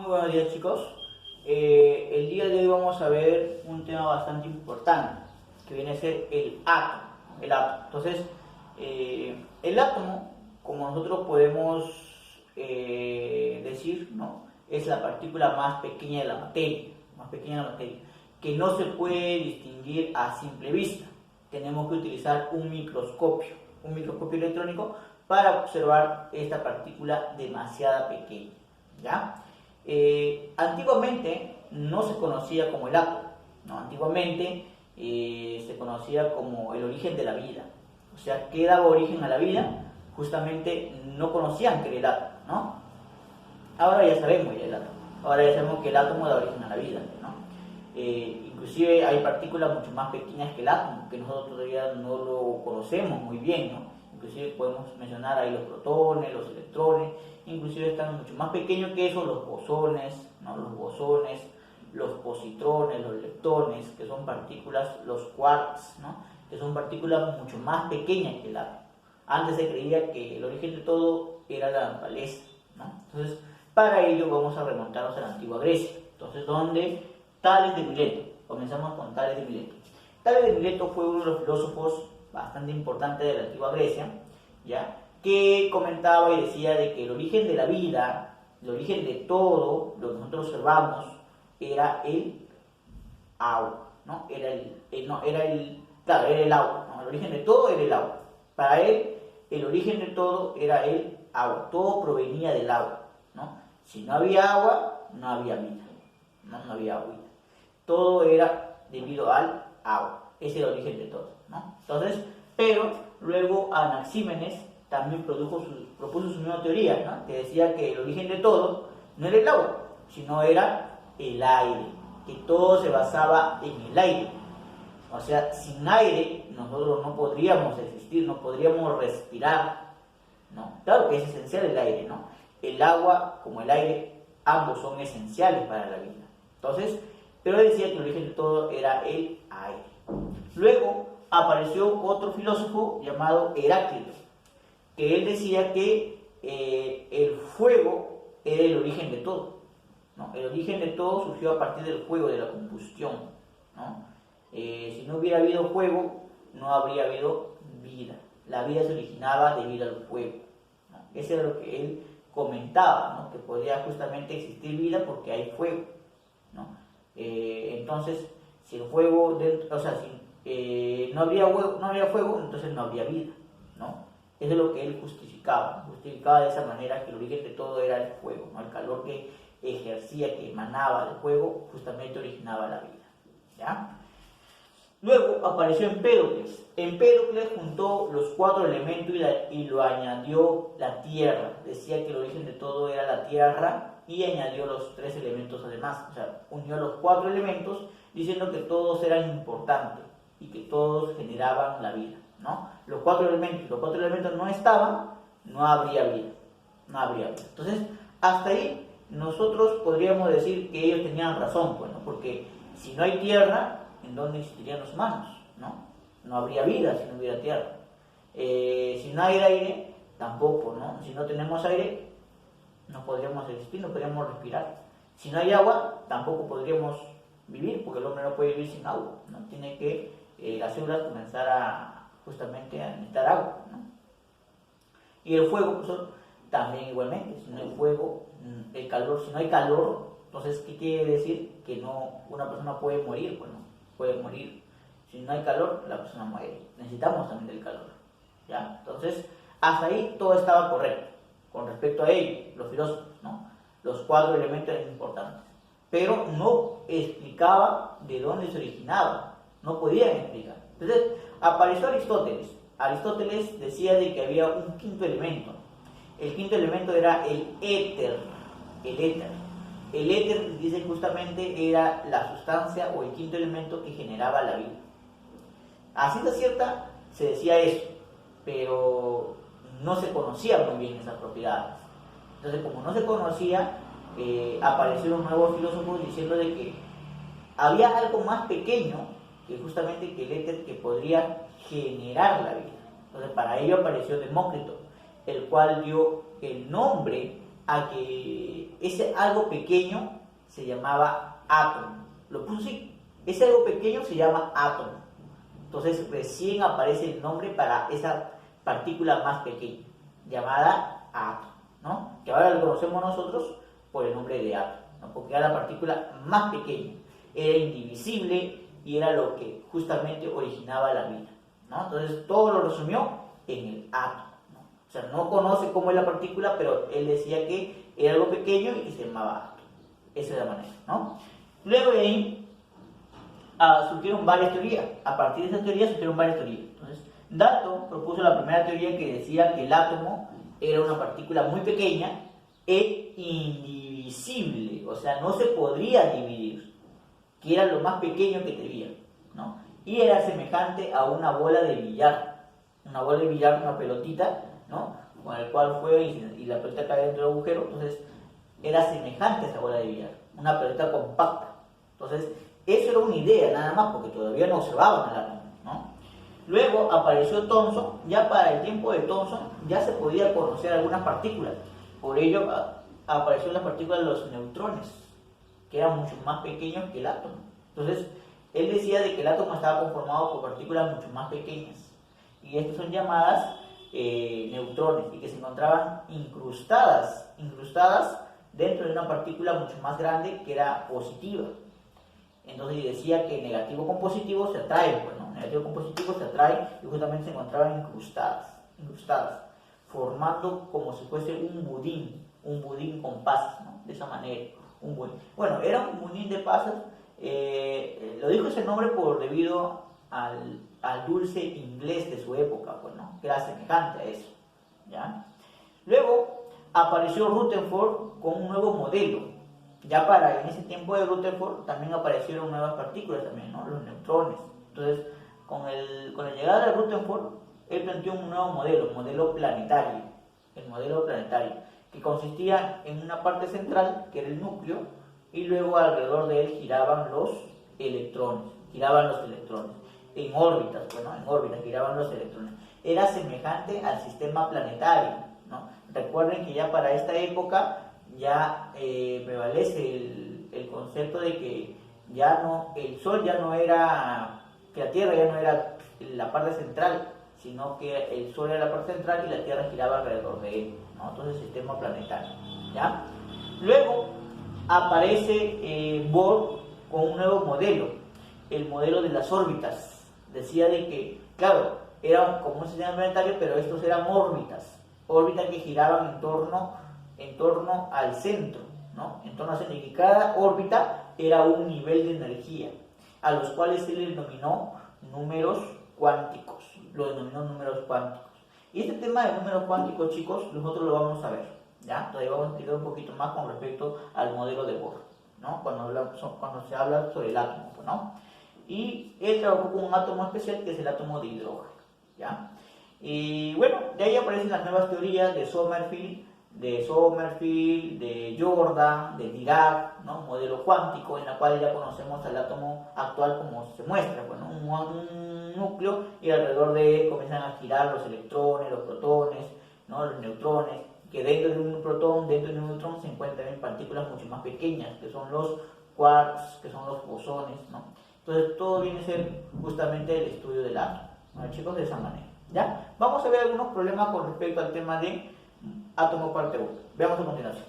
Muy buenos días, chicos. El día de hoy vamos a ver un tema bastante importante que viene a ser el átomo. Entonces, el átomo, como nosotros podemos decir, ¿no? Es la partícula más pequeña de la materia, que no se puede distinguir a simple vista. Tenemos que utilizar un microscopio electrónico para observar esta partícula demasiado pequeña, ¿ya? Antiguamente no se conocía como el átomo, ¿no? Antiguamente se conocía como el origen de la vida. O sea, ¿qué daba origen a la vida? Justamente no conocían que era el átomo, ¿no? Ahora ya sabemos que el átomo da origen a la vida, ¿no? Inclusive hay partículas mucho más pequeñas que el átomo, que nosotros todavía no lo conocemos muy bien, ¿no? Inclusive podemos mencionar ahí los protones, los electrones, inclusive están mucho más pequeños que eso los bosones, ¿no? Los positrones, los leptones, que son partículas, los quarks, ¿no? Que son partículas mucho más pequeñas que el átomo. Antes se creía que el origen de todo era la naturaleza, ¿no? Entonces, para ello vamos a remontarnos a la antigua Grecia. Entonces, donde Tales de Mileto, comenzamos con Tales de Mileto. Tales de Mileto fue uno de los filósofos bastante importantes de la antigua Grecia, ¿ya? Que comentaba y decía de que el origen de la vida, el origen de todo lo que nosotros observamos, era el agua, ¿no? Era el agua, ¿no? El origen de todo era el agua. Para él, el origen de todo era el agua, todo provenía del agua, ¿no? Si no había agua, no había vida, no había agua. Todo era debido al agua, ese es el origen de todo, ¿no? Entonces, pero luego Anaxímenes también propuso su nueva teoría, ¿no? Que decía que el origen de todo no era el agua, sino era el aire, que todo se basaba en el aire. O sea, sin aire nosotros no podríamos existir, no podríamos respirar, ¿no? Claro que es esencial el aire, ¿no? El agua como el aire, ambos son esenciales para la vida. Entonces, pero él decía que el origen de todo era el aire. Luego apareció otro filósofo llamado Heráclito, que él decía que el fuego era el origen de todo, ¿no? El origen de todo surgió a partir del fuego, de la combustión, ¿no? Si no hubiera habido fuego, no habría habido vida. La vida se originaba debido al fuego, ¿no? Eso era lo que él comentaba, ¿no? Que podría justamente existir vida porque hay fuego, ¿no? Entonces, si el fuego, si no habría fuego, entonces no habría vida, ¿no? Eso es lo que él justificaba de esa manera, que el origen de todo era el fuego, ¿no? El calor que ejercía, que emanaba del fuego, justamente originaba la vida, ¿ya? Luego apareció Empédocles. Empédocles juntó los 4 elementos y lo añadió la tierra. Decía que el origen de todo era la tierra y añadió los 3 elementos además. O sea, unió los 4 elementos diciendo que todos eran importantes y que todos generaban la vida, ¿no? Los 4 elementos no estaban, no habría vida. Entonces, hasta ahí nosotros podríamos decir que ellos tenían razón, pues, ¿no? Porque si no hay tierra, ¿en dónde existirían los humanos? No habría vida si no hubiera tierra. Si no hay aire, tampoco, ¿no? Si no tenemos aire, no podríamos existir, no podríamos respirar. Si no hay agua, tampoco podríamos vivir, porque el hombre no puede vivir sin agua, ¿no? Tiene que las células comenzar justamente a necesitar agua, ¿no? Y el fuego, pues, también igualmente, si no hay fuego, si no hay calor, entonces, ¿qué quiere decir? Que una persona puede morir, pues, ¿no? Puede morir. Si no hay calor, la persona muere. Necesitamos también del calor, ¿ya? Entonces, hasta ahí todo estaba correcto. Con respecto a ello, los filósofos, ¿no? Los 4 elementos eran importantes. Pero no explicaba de dónde se originaba. No podían explicar. Entonces, apareció Aristóteles. Aristóteles decía de que había un 5.º elemento. El 5.º elemento era el éter. El éter, dice, justamente era la sustancia o el 5.º elemento que generaba la vida. A ciencia cierta se decía eso, pero no se conocía muy bien esas propiedades. Entonces, como no se conocía, aparecieron nuevos filósofos diciendo de que había algo más pequeño que justamente que el éter, que podría generar la vida. Entonces, para ello apareció Demócrito, el cual dio el nombre a que ese algo pequeño se llamaba átomo. Lo puso así, ese algo pequeño se llama átomo. Entonces recién aparece el nombre para esa partícula más pequeña, llamada átomo, ¿no? Que ahora lo conocemos nosotros por el nombre de átomo, ¿no? Porque era la partícula más pequeña, era indivisible y era lo que justamente originaba la vida, ¿no? Entonces todo lo resumió en el átomo, ¿no? O sea, no conoce cómo es la partícula, pero él decía que era algo pequeño y que se llamaba átomo. Esa es la manera, ¿no? Luego de ahí surgieron varias teorías. A partir de esa teoría surgieron varias teorías. Entonces, Dalton propuso la primera teoría que decía que el átomo era una partícula muy pequeña e indivisible, o sea, no se podría dividir, que era lo más pequeño que tenía, ¿no? Y era semejante a una bola de billar, una pelotita, ¿no? Con el cual fue y la pelota cae dentro del agujero, entonces era semejante a esa bola de billar, una pelota compacta. Entonces, eso era una idea nada más, porque todavía no observaban el átomo, ¿no? Luego apareció Thomson. Ya para el tiempo de Thomson ya se podía conocer algunas partículas. Por ello aparecieron las partículas de los neutrones, que eran mucho más pequeños que el átomo. Entonces, él decía de que el átomo estaba conformado por partículas mucho más pequeñas. Y estas son llamadas neutrones, y que se encontraban incrustadas dentro de una partícula mucho más grande que era positiva. Entonces decía que negativo con positivo se atraen, pues, ¿no? Negativo con positivo se atraen y justamente se encontraban incrustadas, formando como si fuese un budín con pasas, ¿no? De esa manera, un budín. Bueno, era un budín de pasas, lo dijo ese nombre debido al dulce inglés de su época, pues, ¿no? Que era semejante a eso, ¿ya? Luego apareció Rutherford con un nuevo modelo. Ya en ese tiempo de Rutherford también aparecieron nuevas partículas también, ¿no? Los neutrones. Entonces, con la llegada de Rutherford, él planteó un nuevo modelo planetario, el modelo planetario, que consistía en una parte central, que era el núcleo, y luego alrededor de él giraban los electrones, en órbitas, bueno, en órbitas giraban los electrones. Era semejante al sistema planetario, ¿no? Recuerden que ya para esta época ya prevalece el concepto de que el Sol ya no era, que la Tierra ya no era la parte central, sino que el Sol era la parte central y la Tierra giraba alrededor de él, ¿no? Entonces, sistema planetario, ¿ya? Luego aparece Bohr con un nuevo modelo, el modelo de las órbitas. Decía de que, claro, era como un sistema planetario, pero estos eran órbitas que giraban en torno al centro, ¿no? En torno al centro, y que cada órbita era un nivel de energía, a los cuales se le denominó números cuánticos. Y este tema de números cuánticos, chicos, nosotros lo vamos a ver, ¿ya? Todavía vamos a explicar un poquito más con respecto al modelo de Bohr, ¿no? Cuando se habla sobre el átomo, ¿no? Y él trabajó con un átomo especial que es el átomo de hidrógeno, ¿ya? Y bueno, de ahí aparecen las nuevas teorías de Sommerfeld, de Jordan, de Dirac, ¿no? Modelo cuántico, en la cual ya conocemos al átomo actual como se muestra, bueno, un núcleo, y alrededor de él comienzan a girar los electrones, los protones, ¿no? Los neutrones, que dentro de un protón, dentro de un neutrón se encuentran partículas mucho más pequeñas, que son los quarks, que son los bosones, ¿no? Entonces todo viene a ser justamente el estudio del átomo, ¿no, chicos? De esa manera, ¿ya? Vamos a ver algunos problemas con respecto al tema de átomo parte 1. Veamos a continuación.